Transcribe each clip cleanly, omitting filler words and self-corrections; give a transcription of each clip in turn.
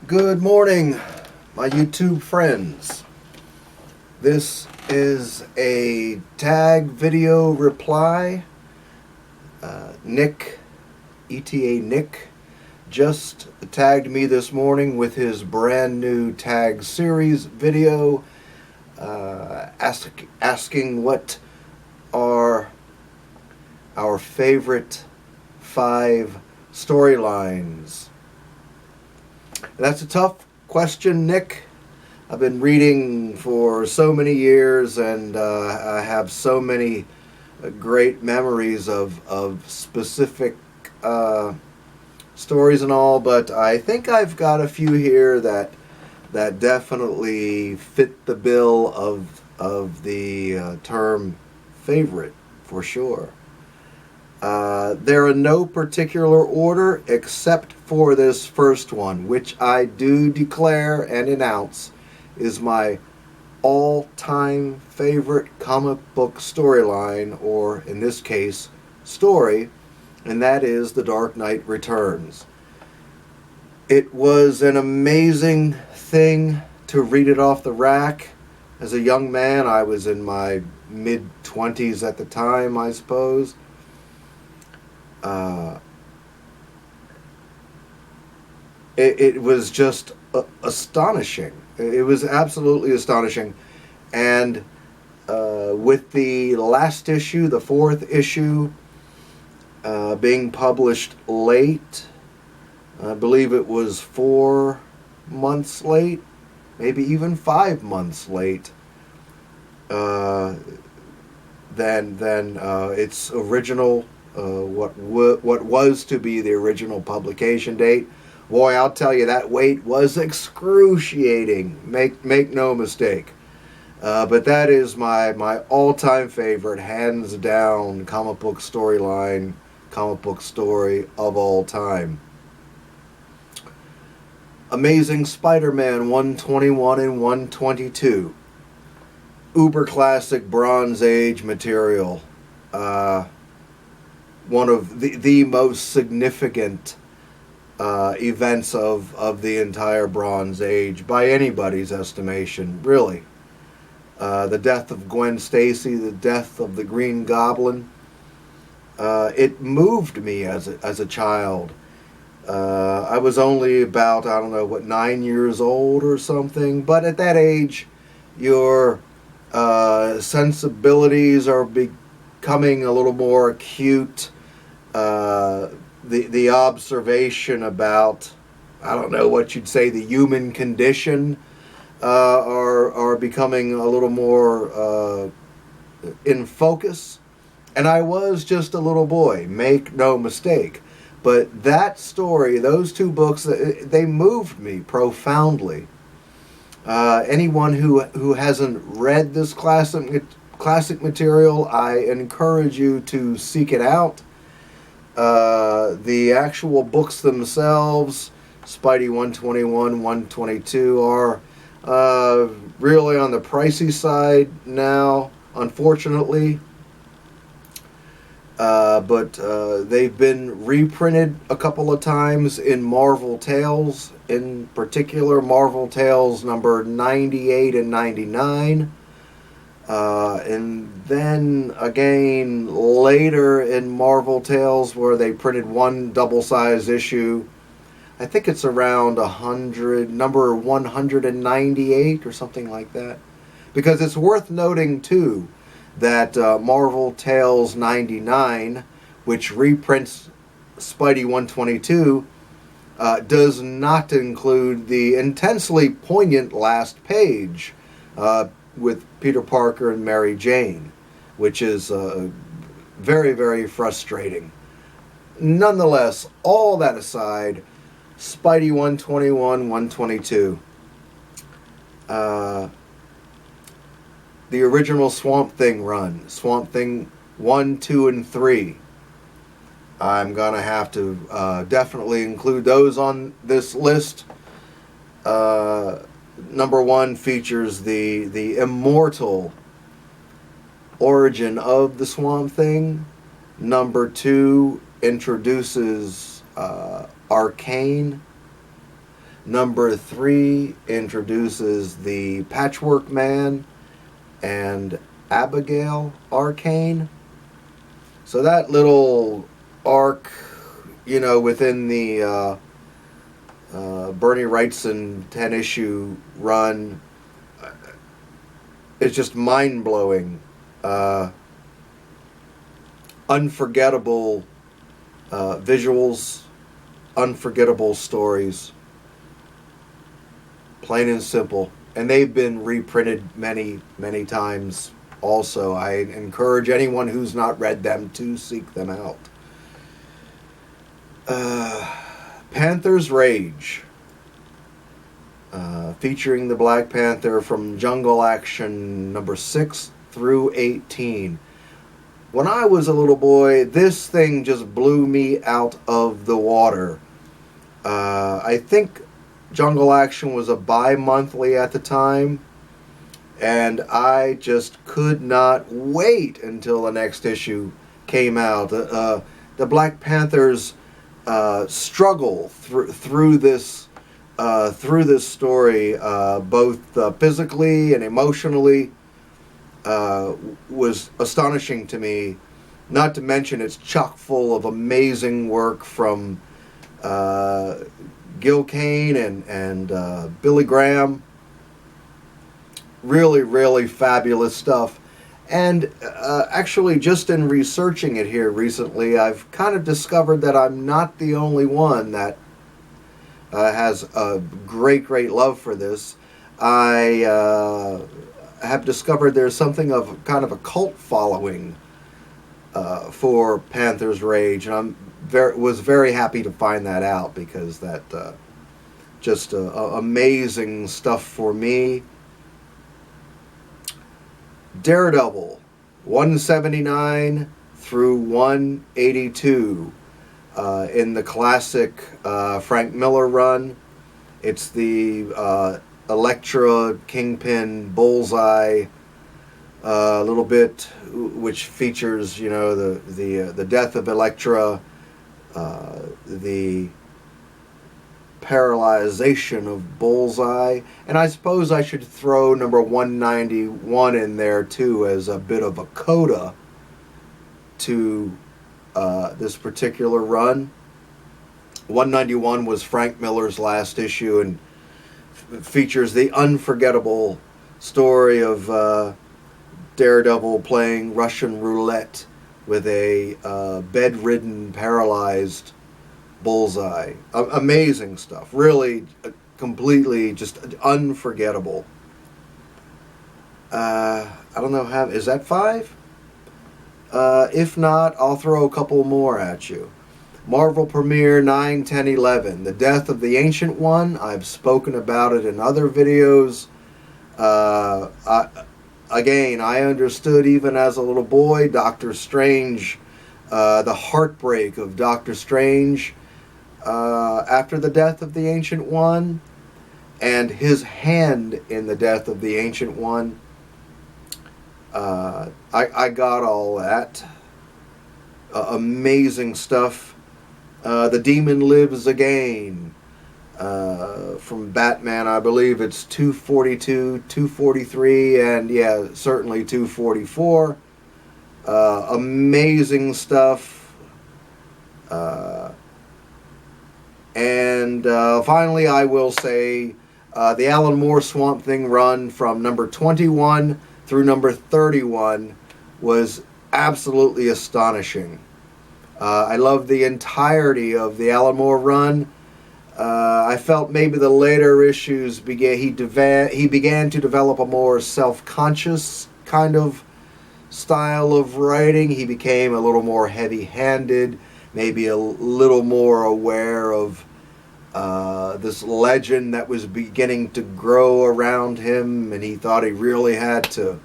Good morning, my YouTube friends. This is a tag video reply. Nick, ETA Nick, just tagged me this morning with his brand new tag series video asking what are our favorite 5 storylines. That's a tough question, Nick. I've been reading for so many years, and I have so many great memories of specific stories and all, but I think I've got a few here that definitely fit the bill of the term favorite, for sure. They're in no particular order except for this first one, which I do declare and announce is my all-time favorite comic book storyline, or in this case, story, and that is The Dark Knight Returns. It was an amazing thing to read it off the rack. As a young man, I was in my mid-20s at the time, I suppose. It was just astonishing. It was absolutely astonishing. And with the last issue, the 4th issue, being published late, I believe it was 4 months late, maybe even 5 months late, than its original, what was to be the original publication date. Boy, I'll tell you, that wait was excruciating. Make no mistake. But that is my all-time favorite, hands down, comic book storyline, comic book story of all time. Amazing Spider-Man 121 and 122. Uber classic Bronze Age material. One of the most significant events of the entire Bronze Age by anybody's estimation, really. The death of Gwen Stacy, the death of the Green Goblin. It moved me as a child. I was only about, 9 years old or something, but at that age, your sensibilities are becoming a little more acute. The observation about, what you'd say, the human condition are becoming a little more in focus. And I was just a little boy, make no mistake. But that story, those 2 books, they moved me profoundly. Anyone who hasn't read this classic material, I encourage you to seek it out. The actual books themselves, Spidey 121, 122, are really on the pricey side now, unfortunately. But they've been reprinted a couple of times in Marvel Tales, in particular Marvel Tales number 98 and 99. And then again later in Marvel Tales, where they printed one double-sized issue. I think it's around number 198 or something like that. Because it's worth noting too that Marvel Tales 99, which reprints Spidey 122, does not include the intensely poignant last page with Peter Parker and Mary Jane, which is very, very frustrating. Nonetheless, all that aside, Spidey 121, 122. The original Swamp Thing run, Swamp Thing 1, 2, and 3. I'm going to have to definitely include those on this list. Number 1 features the immortal origin of the Swamp Thing. Number 2 introduces Arcane. Number 3 introduces the Patchwork Man and Abigail Arcane. So that little arc, within the Bernie Wrightson 10-issue run, is just mind-blowing. Unforgettable visuals, unforgettable stories. Plain and simple. And they've been reprinted many, many times also. I encourage anyone who's not read them to seek them out. Panther's Rage. Featuring the Black Panther from Jungle Action number 6 through 18. When I was a little boy, this thing just blew me out of the water. I think Jungle Action was a bi-monthly at the time, and I just could not wait until the next issue came out. The Black Panther's struggle through this story, both physically and emotionally, was astonishing to me. Not to mention it's chock full of amazing work from Gil Kane and Billy Graham. Really, really fabulous stuff. And actually, just in researching it here recently, I've kind of discovered that I'm not the only one that has a great, great love for this. I have discovered there's something of kind of a cult following for Panther's Rage, and was very happy to find that out, because that just amazing stuff for me. Daredevil 179 through 182 in the classic Frank Miller run. It's the Elektra, Kingpin, Bullseye, a little bit, which features, the death of Elektra, the paralyzation of Bullseye, and I suppose I should throw number 191 in there too as a bit of a coda to this particular run. 191 was Frank Miller's last issue, and features the unforgettable story of Daredevil playing Russian roulette with a bedridden, paralyzed Bullseye. Amazing stuff. Really, completely just unforgettable. I don't know how... Is that 5? If not, I'll throw a couple more at you. Marvel Premiere 9, 10, 11. The Death of the Ancient One. I've spoken about it in other videos. Again, I understood even as a little boy, Doctor Strange, the heartbreak of Doctor Strange after the death of the Ancient One, and his hand in the death of the Ancient One. I got all that. Amazing stuff. The Demon Lives Again. From Batman, I believe it's 242, 243, and yeah, certainly 244. Amazing stuff. And finally, I will say the Alan Moore Swamp Thing run from number 21 through number 31 was absolutely astonishing. I loved the entirety of the Alan Moore run. I felt maybe the later issues he began to develop a more self-conscious kind of style of writing. He became a little more heavy-handed, maybe a little more aware of this legend that was beginning to grow around him, and he thought he really had to,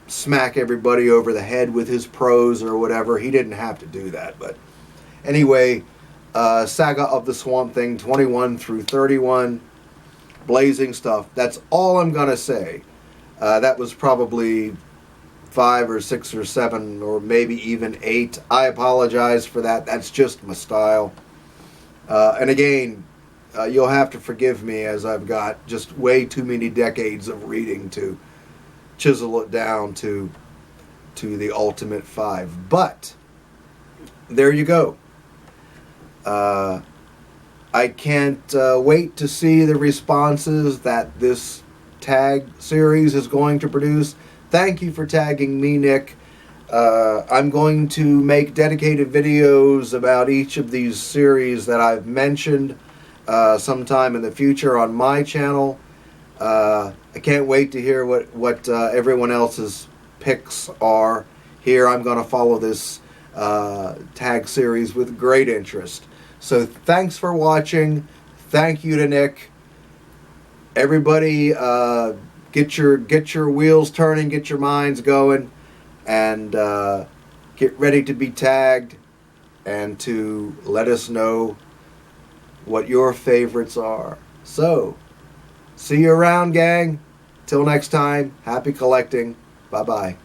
smack everybody over the head with his prose or whatever. He didn't have to do that, but anyway, Saga of the Swamp Thing 21 through 31, blazing stuff. That's all I'm gonna say. That was probably 5 or 6 or 7 or maybe even 8. I apologize for that. That's just my style. And again, you'll have to forgive me, as I've got just way too many decades of reading to chisel it down to the ultimate 5. But there you go. I can't wait to see the responses that this tag series is going to produce. Thank you for tagging me, Nick. I'm going to make dedicated videos about each of these series that I've mentioned sometime in the future on my channel. I can't wait to hear what everyone else's picks are. Here, I'm going to follow this tag series with great interest. So thanks for watching. Thank you to Nick. Everybody, get your wheels turning, get your minds going, and get ready to be tagged and to let us know what your favorites are. So, see you around, gang. Till next time, happy collecting. Bye-bye.